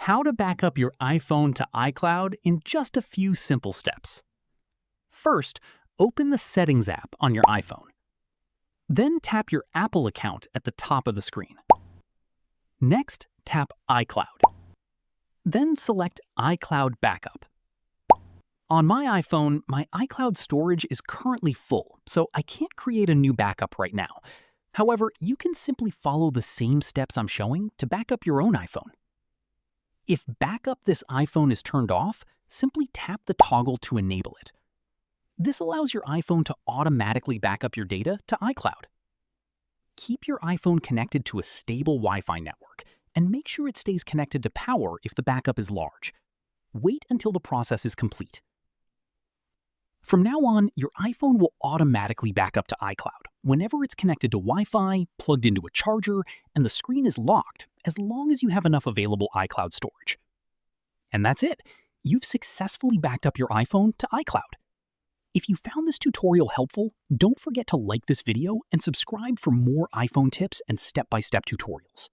How to back up your iPhone to iCloud in just a few simple steps. First, open the Settings app on your iPhone. Then tap your Apple account at the top of the screen. Next, tap iCloud. Then select iCloud Backup. On my iPhone, my iCloud storage is currently full, so I can't create a new backup right now. However, you can simply follow the same steps I'm showing to back up your own iPhone. If Backup this iPhone is turned off, simply tap the toggle to enable it. This allows your iPhone to automatically back up your data to iCloud. Keep your iPhone connected to a stable Wi-Fi network, and make sure it stays connected to power if the backup is large. Wait until the process is complete. From now on, your iPhone will automatically back up to iCloud whenever it's connected to Wi-Fi, plugged into a charger, and the screen is locked, as long as you have enough available iCloud storage. And that's it. You've successfully backed up your iPhone to iCloud. If you found this tutorial helpful, don't forget to like this video and subscribe for more iPhone tips and step-by-step tutorials.